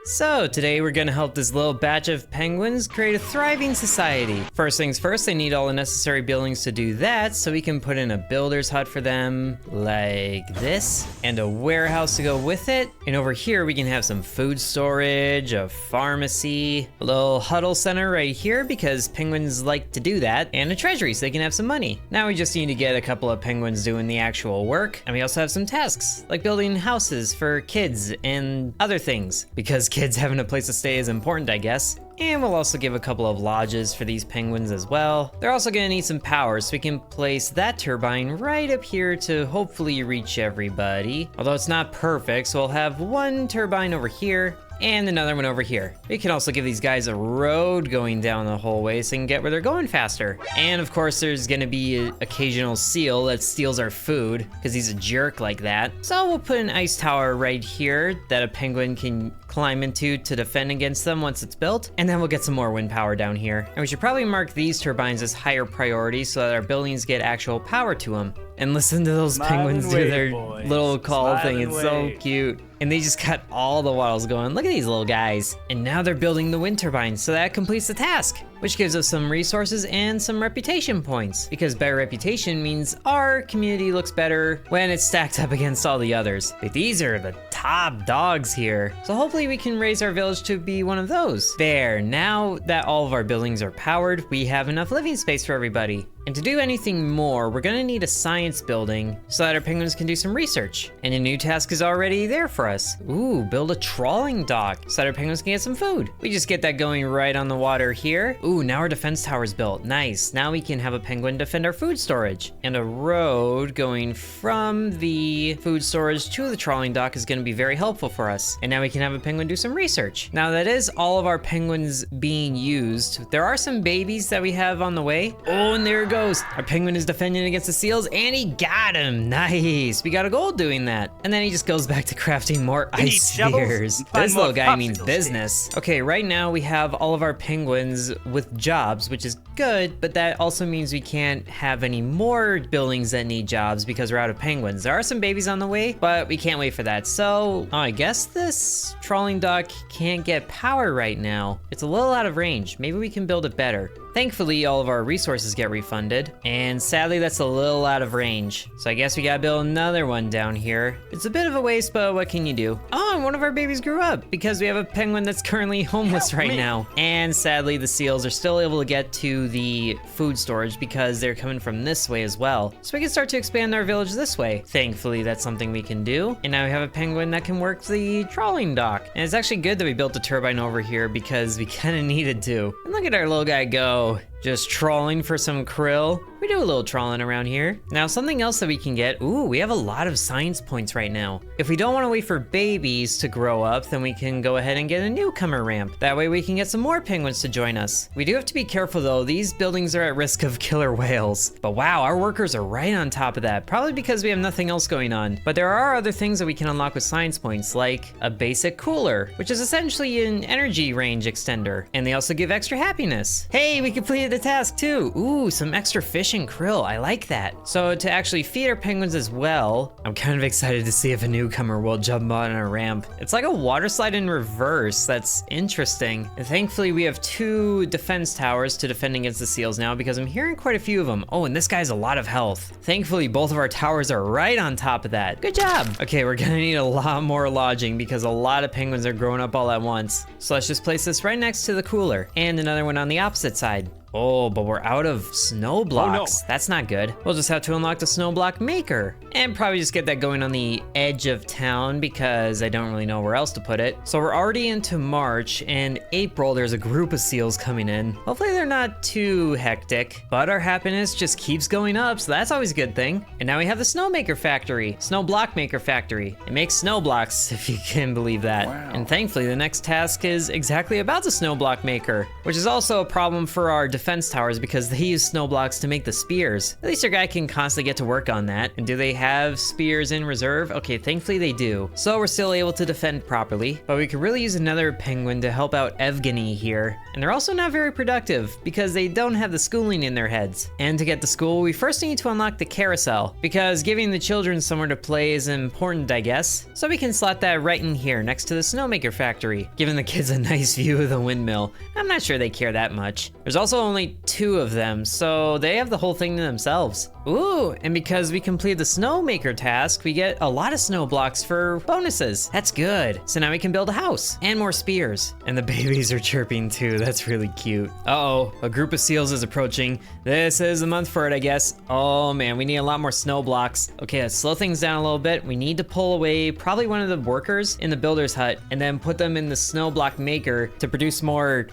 So today we're gonna help this little batch of penguins create a thriving society. First things first, they need all the necessary buildings to do that, so we can put in a builder's hut for them, like this, and a warehouse to go with it. And over here we can have some food storage, a pharmacy, a little huddle center right here because penguins like to do that, and a treasury so they can have some money. Now we just need to get a couple of penguins doing the actual work, and we also have some tasks, like building houses for kids and other things, because kids having a place to stay is important, I guess. And we'll also give a couple of lodges for these penguins as well. They're also gonna need some power, so we can place that turbine right up here to hopefully reach everybody. Although it's not perfect, so we'll have one turbine over here and another one over here. We can also give these guys a road going down the whole way so they can get where they're going faster. And of course there's gonna be an occasional seal that steals our food because he's a jerk like that. So we'll put an ice tower right here that a penguin can climb into to defend against them once it's built. And then we'll get some more wind power down here. And we should probably mark these turbines as higher priority so that our buildings get actual power to them. And listen to those penguins do their little call thing, it's so cute. And they just got all the waddles going. Look at these little guys. And now they're building the wind turbines, so that completes the task, which gives us some resources and some reputation points, because better reputation means our community looks better when it's stacked up against all the others. But these are the top dogs here. So hopefully we can raise our village to be one of those. There, now that all of our buildings are powered, we have enough living space for everybody. And to do anything more, we're gonna need a science building so that our penguins can do some research. And a new task is already there for us. Ooh, build a trawling dock so that our penguins can get some food. We just get that going right on the water here. Ooh, now our defense tower's built. Nice. Now we can have a penguin defend our food storage. And a road going from the food storage to the trawling dock is gonna be very helpful for us. And now we can have a penguin do some research. Now that is all of our penguins being used. There are some babies that we have on the way. Oh, and there it goes. Our penguin is defending against the seals and he got him. Nice. We got a gold doing that. And then he just goes back to crafting more ice spheres. This little guy means business. Okay, right now we have all of our penguins with jobs, which is good, but that also means we can't have any more buildings that need jobs because we're out of penguins. There are some babies on the way, but we can't wait for that. So I guess this trawling dock can't get power right now. It's a little out of range. Maybe we can build it better. Thankfully, all of our resources get refunded, and sadly, that's a little out of range. So I guess we gotta build another one down here. It's a bit of a waste, but what can you do? Oh, and one of our babies grew up because we have a penguin that's currently homeless right now. And sadly, the seals are still able to get to the food storage because they're coming from this way as well. So we can start to expand our village this way. Thankfully, that's something we can do. And now we have a penguin that can work the trawling dock. And it's actually good that we built a turbine over here because we kind of needed to. And look at our little guy go. Just trawling for some krill. We do a little trawling around here. Now, something else that we can get. Ooh, we have a lot of science points right now. If we don't want to wait for babies to grow up, then we can go ahead and get a newcomer ramp. That way we can get some more penguins to join us. We do have to be careful though. These buildings are at risk of killer whales. But wow, our workers are right on top of that. Probably because we have nothing else going on. But there are other things that we can unlock with science points, like a basic cooler, which is essentially an energy range extender. And they also give extra happiness. Hey, we completed the task too. Ooh, some extra fish and krill. I like that. So to actually feed our penguins as well, I'm kind of excited to see if a newcomer will jump on a ramp. It's like a water slide in reverse. That's interesting. And thankfully we have 2 defense towers to defend against the seals now because I'm hearing quite a few of them. Oh, and this guy has a lot of health. Thankfully both of our towers are right on top of that. Good job. Okay, we're gonna need a lot more lodging because a lot of penguins are growing up all at once. So let's just place this right next to the cooler and another one on the opposite side. Oh, but we're out of snow blocks. Oh, no. That's not good. We'll just have to unlock the snow block maker and probably just get that going on the edge of town because I don't really know where else to put it. So we're already into March, and April there's a group of seals coming in. Hopefully they're not too hectic, but our happiness just keeps going up, so that's always a good thing. And now we have the snow maker factory, snow block maker factory. It makes snow blocks, if you can believe that. Wow. And thankfully the next task is exactly about the snow block maker, which is also a problem for our defense defense towers because they use snow blocks to make the spears. At least our guy can constantly get to work on that. And do they have spears in reserve? Okay, thankfully they do. So we're still able to defend properly, but we could really use another penguin to help out Evgeny here. And they're also not very productive because they don't have the schooling in their heads. And to get to school, we first need to unlock the carousel because giving the children somewhere to play is important, I guess. So we can slot that right in here next to the snowmaker factory, giving the kids a nice view of the windmill. I'm not sure they care that much. There's also only 2 of them, so they have the whole thing to themselves. Ooh, and because we completed the snowmaker task, we get a lot of snow blocks for bonuses. That's good. So now we can build a house and more spears. And the babies are chirping too. That's really cute. Uh-oh, a group of seals is approaching. This is the month for it, I guess. Oh man, we need a lot more snow blocks. Okay, let's slow things down a little bit. We need to pull away probably one of the workers in the builder's hut and then put them in the snow block maker to produce more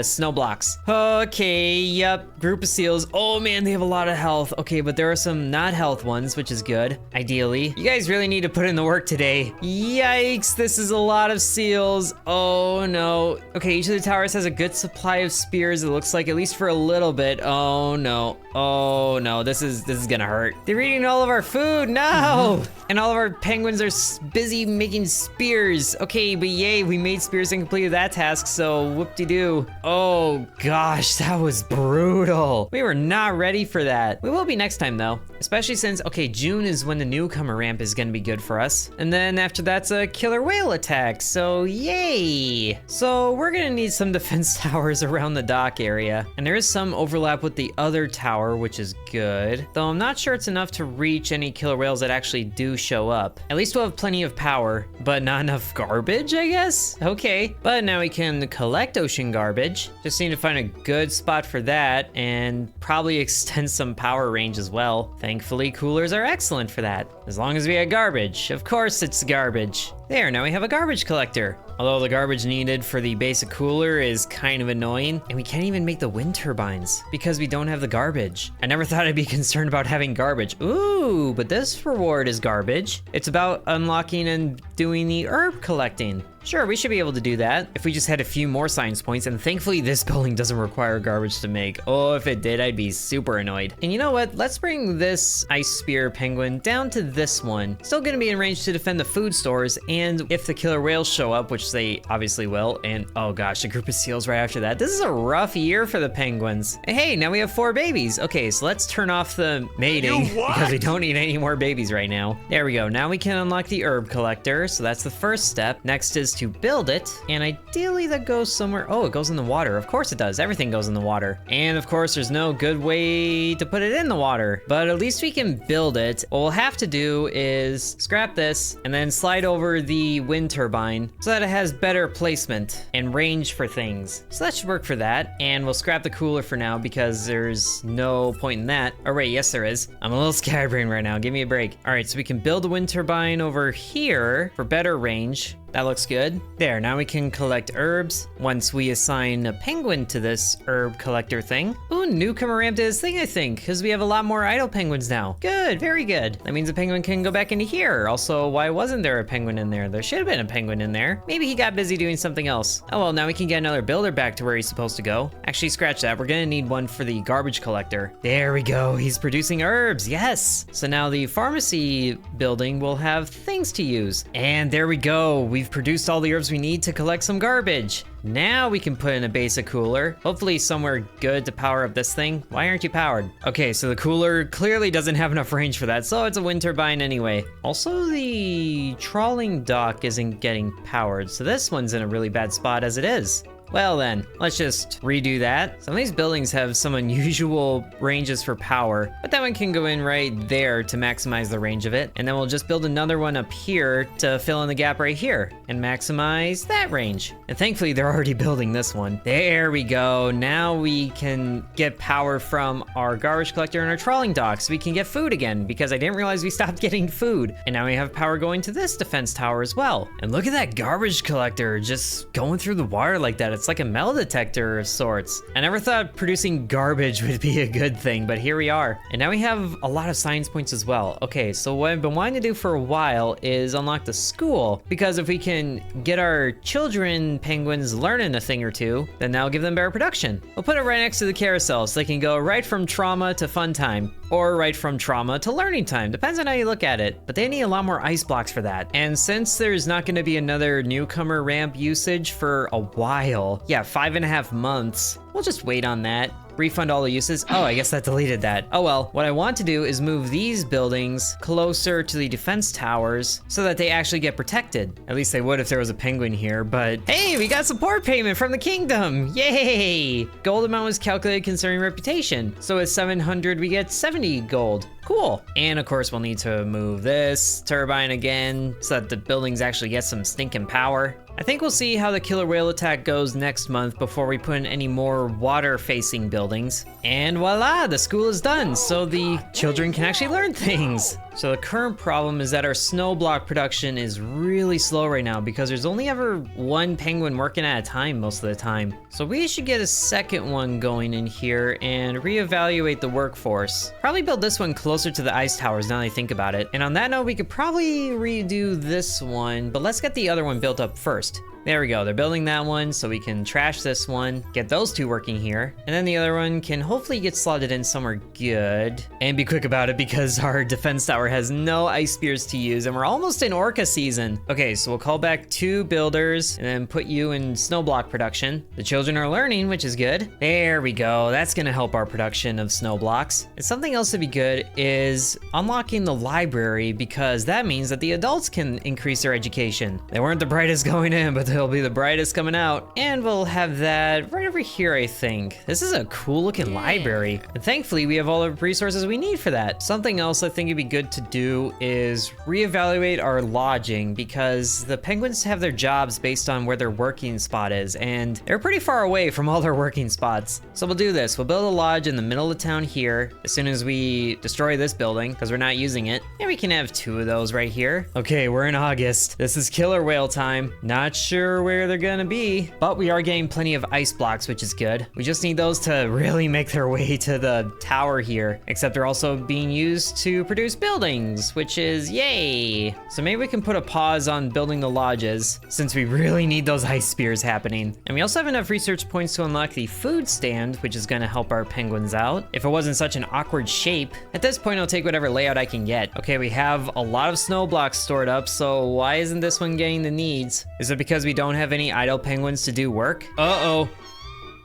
snow blocks. Okay, yep, group of seals. Oh man, they have a lot of health. Okay, but there are some not health ones, which is good, ideally. You guys really need to put in the work today. Yikes, this is a lot of seals. Oh no. Okay, each of the towers has a good supply of spears, it looks like, at least for a little bit. Oh no. Oh no, this is gonna hurt. They're eating all of our food, no! And all of our penguins are busy making spears. Okay, but yay, we made spears and completed that task, so whoop-de-doo. Oh gosh, that was brutal. We were not ready for that. We will be next time though, especially since, okay, June is when the newcomer ramp is gonna be good for us. And then after that's a killer whale attack, so yay. So we're gonna need some defense towers around the dock area. And there is some overlap with the other tower, which is good. Though I'm not sure it's enough to reach any killer whales that actually do show up. At least we'll have plenty of power, but not enough garbage, I guess? Okay, but now we can collect ocean garbage. Just need to find a good spot for that and probably extend some power range as well. Thankfully, coolers are excellent for that. As long as we have garbage. Of course it's garbage. There, now we have a garbage collector. Although the garbage needed for the basic cooler is kind of annoying, and we can't even make the wind turbines because we don't have the garbage. I never thought I'd be concerned about having garbage. Ooh, but this reward is garbage. It's about unlocking and doing the herb collecting. Sure, we should be able to do that if we just had a few more science points, and thankfully this building doesn't require garbage to make. Oh, if it did, I'd be super annoyed. And you know what? Let's bring this ice spear penguin down to this one. Still gonna be in range to defend the food stores, and if the killer whales show up, which they obviously will, and oh gosh, a group of seals right after that. This is a rough year for the penguins. And hey, now we have 4 babies. Okay, so let's turn off the mating because we don't need any more babies right now. There we go. Now we can unlock the herb collector, so that's the first step. Next is to build it, and ideally that goes somewhere. Oh, it goes in the water. Of course it does. Everything goes in the water. And of course there's no good way to put it in the water, but at least we can build it. What we'll have to do is scrap this and then slide over the wind turbine so that it has better placement and range for things. So that should work for that. And we'll scrap the cooler for now because there's no point in that. Oh wait, yes there is. I'm a little scatterbrained right now. Give me a break. All right, so we can build a wind turbine over here for better range. That looks good. There, now we can collect herbs once we assign a penguin to this herb collector thing. Ooh, newcomer ramp did his thing, I think, because we have a lot more idle penguins now. Good, very good. That means a penguin can go back into here. Also, why wasn't there a penguin in there? There should have been a penguin in there. Maybe he got busy doing something else. Oh well, now we can get another builder back to where he's supposed to go. Actually, scratch that. We're gonna need one for the garbage collector. There we go. He's producing herbs. Yes. So now the pharmacy building will have things to use. And there we go. We've produced all the herbs we need to collect some garbage. Now we can put in a basic cooler, hopefully somewhere good to power up this thing. Why aren't you powered? Okay, so the cooler clearly doesn't have enough range for that, so it's a wind turbine anyway. Also, the trawling dock isn't getting powered, so this one's in a really bad spot as it is. Well then, let's just redo that. Some of these buildings have some unusual ranges for power, but that one can go in right there to maximize the range of it. And then we'll just build another one up here to fill in the gap right here and maximize that range. And thankfully they're already building this one. There we go. Now we can get power from our garbage collector and our trawling dock so we can get food again, because I didn't realize we stopped getting food. And now we have power going to this defense tower as well. And look at that garbage collector just going through the water like that. It's It's like a metal detector of sorts. I never thought producing garbage would be a good thing, but here we are. And now we have a lot of science points as well. Okay, so what I've been wanting to do for a while is unlock the school, because if we can get our children penguins learning a thing or two, then that'll give them better production. We'll put it right next to the carousel so they can go right from trauma to fun time, or right from trauma to learning time. Depends on how you look at it, but they need a lot more ice blocks for that. And since there's not gonna be another newcomer ramp usage for a while, yeah, 5.5 months, we'll just wait on that. Refund all the uses. Oh, I guess that deleted that. Oh well, what I want to do is move these buildings closer to the defense towers so that they actually get protected. At least they would if there was a penguin here, but hey, we got support payment from the kingdom. Yay! Gold amount was calculated concerning reputation. So at 700, we get 70 gold. Cool. And of course, we'll need to move this turbine again so that the buildings actually get some stinking power. I think we'll see how the killer whale attack goes next month before we put in any more water-facing buildings. And voila, the school is done, so the children can actually learn things. So the current problem is that our snow block production is really slow right now because there's only ever one penguin working at a time most of the time. So we should get a second one going in here and reevaluate the workforce. Probably build this one closer to the ice towers now that I think about it. And on that note, we could probably redo this one, but let's get the other one built up first. There we go, they're building that one, so we can trash this one, get those two working here, and then the other one can hopefully get slotted in somewhere good. And be quick about it because our defense tower has no ice spears to use, and we're almost in orca season. Okay, so we'll call back 2 builders, and then put you in snow block production. The children are learning, which is good. There we go, that's gonna help our production of snow blocks. And something else to be good is unlocking the library, because that means that the adults can increase their education. They weren't the brightest going in, but they'll be the brightest coming out. And we'll have that right over here, I think. This is a cool looking library. And thankfully, we have all the resources we need for that. Something else I think it'd be good to do is reevaluate our lodging, because the penguins have their jobs based on where their working spot is, and they're pretty far away from all their working spots. So we'll do this. We'll build a lodge in the middle of town here as soon as we destroy this building, because we're not using it. And we can have 2 of those right here. Okay, we're in August. This is killer whale time. Not sure where they're gonna be, but we are getting plenty of ice blocks, which is good. We just need those to really make their way to the tower here, except they're also being used to produce buildings, which is yay. So maybe we can put a pause on building the lodges since we really need those ice spears happening. And we also have enough research points to unlock the food stand, which is gonna help our penguins out. If it wasn't such an awkward shape, at this point I'll take whatever layout I can get. Okay, we have a lot of snow blocks stored up, so why isn't this one getting the needs? Is it because we don't have any idle penguins to do work? Uh-oh.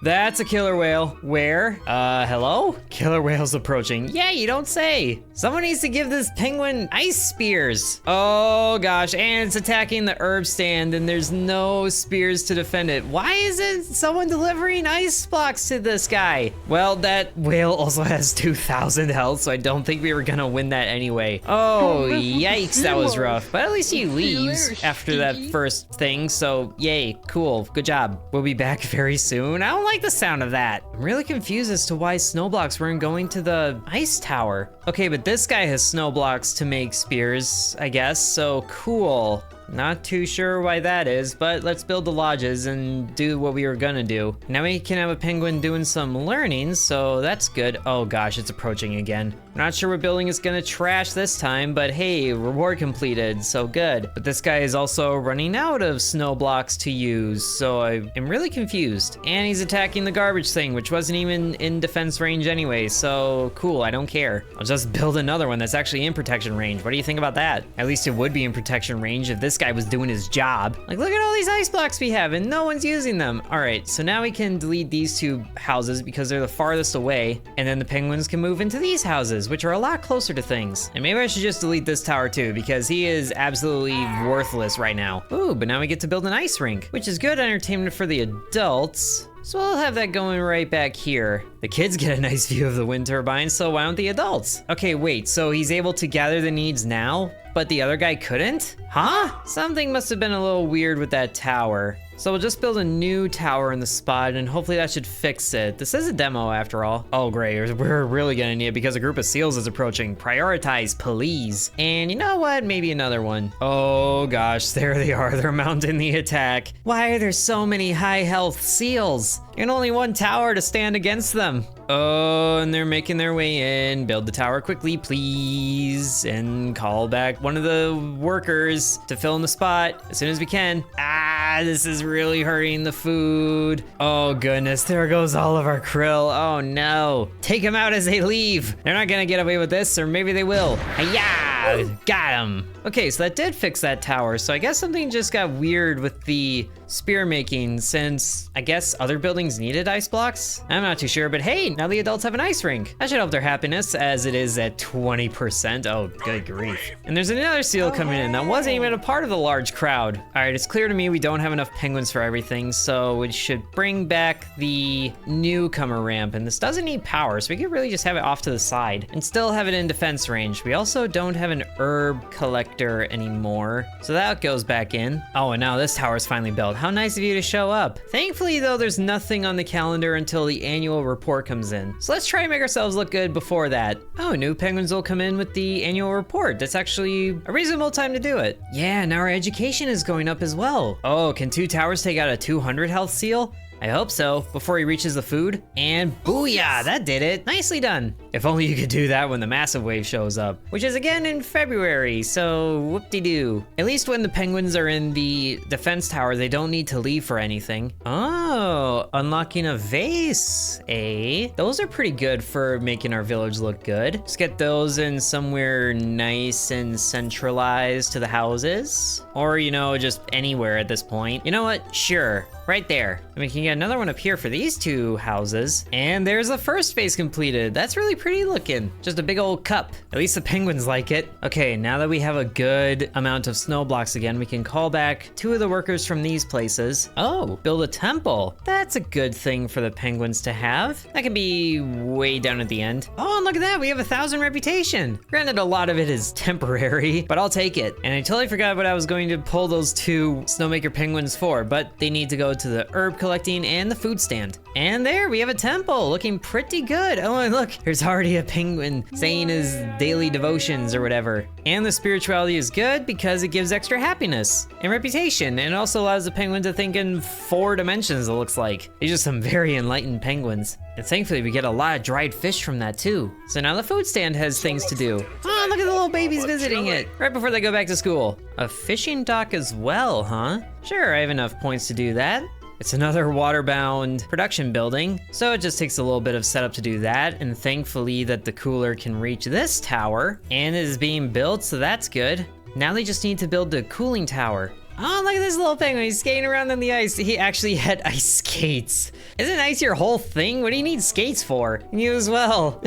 That's a killer whale. Where? Hello? Killer whale's approaching. Yeah, you don't say. Someone needs to give this penguin ice spears. Oh gosh, and it's attacking the herb stand and there's no spears to defend it. Why isn't someone delivering ice blocks to this guy? Well, that whale also has 2,000 health, so I don't think we were gonna win that anyway. Oh, yikes, that was rough. But at least he leaves after that first thing, so yay, cool, good job. We'll be back very soon. I don't like the sound of that. I'm really confused as to why snow blocks weren't going to the ice tower. Okay, but this guy has snow blocks to make spears, I guess, so cool. Not too sure why that is, but let's build the lodges and do what we were gonna do. Now we can have a penguin doing some learning, so that's good. Oh gosh, it's approaching again. Not sure what building is gonna trash this time, but hey, reward completed, so good. But this guy is also running out of snow blocks to use, so I am really confused. And he's attacking the garbage thing, which wasn't even in defense range anyway, so cool, I don't care. I'll just build another one that's actually in protection range. What do you think about that? At least it would be in protection range if this guy was doing his job. Like, look at all these ice blocks we have and no one's using them. All right, so now we can delete these 2 houses because they're the farthest away, and then the penguins can move into these houses, which are a lot closer to things. And maybe I should just delete this tower too, because he is absolutely worthless right now. Ooh, but now we get to build an ice rink, which is good entertainment for the adults. So I'll have that going right back here. The kids get a nice view of the wind turbine, so why don't the adults? Okay, wait, so he's able to gather the needs now, but the other guy couldn't? Huh? Something must have been a little weird with that tower. So we'll just build a new tower in the spot and hopefully that should fix it. This is a demo after all. Oh great, we're really gonna need it because a group of seals is approaching. Prioritize, please. And you know what? Maybe another one. Oh gosh, there they are. They're mounting the attack. Why are there so many high health seals? And only one tower to stand against them. Oh, and they're making their way in. Build the tower quickly, please. And call back one of the workers to fill in the spot as soon as we can. Ah, this is really hurting the food. Oh goodness, there goes all of our krill. Oh no. Take them out as they leave. They're not gonna get away with this, or maybe they will. Hi-ya! Got him. Okay, so that did fix that tower. So I guess something just got weird with the spear making since I guess other buildings needed ice blocks. I'm not too sure, but hey, now the adults have an ice rink. That should help their happiness as it is at 20%. Oh, good grief. And there's another seal coming in that wasn't even a part of the large crowd. All right, it's clear to me we don't have enough penguins for everything, so we should bring back the newcomer ramp. And this doesn't need power, so we could really just have it off to the side and still have it in defense range. We also don't have an herb collector anymore, so that goes back in. Oh, and now this tower is finally built. How nice of you to show up. Thankfully though, there's nothing on the calendar until the annual report comes in. So let's try and make ourselves look good before that. Oh, new penguins will come in with the annual report. That's actually a reasonable time to do it. Yeah, now our education is going up as well. Oh, can 2 towers take out a 200 health seal? I hope so, before he reaches the food. And booyah, that did it. Nicely done. If only you could do that when the massive wave shows up, which is again in February, so whoop-de-doo. At least when the penguins are in the defense tower, they don't need to leave for anything. Oh, unlocking a vase, eh? Those are pretty good for making our village look good. Just get those in somewhere nice and centralized to the houses. Or, you know, just anywhere at this point. You know what? Sure. Right there. And we can get another one up here for these 2 houses. And there's the first phase completed. That's really pretty looking. Just a big old cup. At least the penguins like it. Okay, now that we have a good amount of snow blocks again, we can call back 2 of the workers from these places. Oh, build a temple. That's a good thing for the penguins to have. That could be way down at the end. Oh, and look at that. We have 1,000 reputation. Granted, a lot of it is temporary, but I'll take it. And I totally forgot what I was going to pull those 2 snowmaker penguins for, but they need to go to the herb collecting and the food stand. And there we have a temple looking pretty good. Oh, and look, there's already a penguin saying his daily devotions or whatever. And the spirituality is good because it gives extra happiness and reputation, and it also allows the penguin to think in 4 dimensions, it looks like. These are some very enlightened penguins. And thankfully we get a lot of dried fish from that too. So now the food stand has things to do. Oh, look at the little babies visiting it right before they go back to school. A fishing dock as well, huh? Sure, I have enough points to do that. It's another water-bound production building, so it just takes a little bit of setup to do that, and thankfully that the cooler can reach this tower, and it is being built, so that's good. Now they just need to build the cooling tower. Oh, look at this little penguin, he's skating around on the ice. He actually had ice skates. Isn't ice your whole thing? What do you need skates for? And you as well.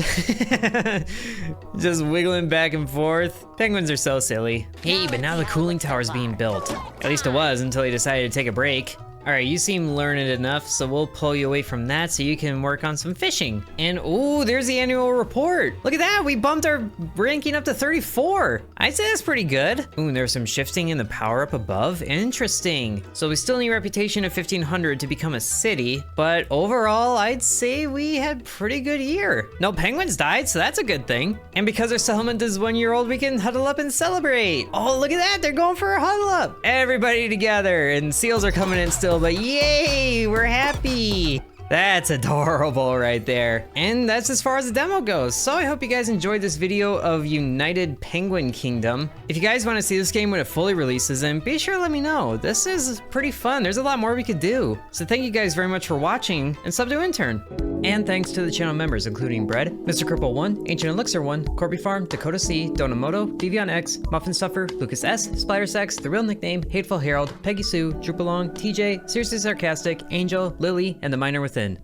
Just wiggling back and forth. Penguins are so silly. Hey, but now the cooling tower is being built. At least it was until he decided to take a break. All right, you seem learned enough, so we'll pull you away from that so you can work on some fishing. And ooh, there's the annual report. Look at that, we bumped our ranking up to 34. I'd say that's pretty good. Ooh, and there's some shifting in the power up above. Interesting. So we still need reputation of 1500 to become a city, but overall, I'd say we had pretty good year. No penguins died, so that's a good thing. And because our settlement is 1 year old, we can huddle up and celebrate. Oh, look at that, they're going for a huddle up. Everybody together, and seals are coming in still. But yay, we're happy. That's adorable right there. And that's as far as the demo goes. So I hope you guys enjoyed this video of United Penguin Kingdom. If you guys want to see this game when it fully releases, then be sure to let me know. This is pretty fun. There's a lot more we could do. So thank you guys very much for watching, and sub to Intern. And thanks to the channel members, including Bread, Mr. Cripple 1, Ancient Elixir 1, Corby Farm, Dakota C, Donamoto, Devion X, Muffin Stuffer, Lucas S, Splatter Sex, The Real Nickname, Hateful Herald, Peggy Sue, Droopalong, TJ, Seriously Sarcastic, Angel, Lily, and The Miner Within.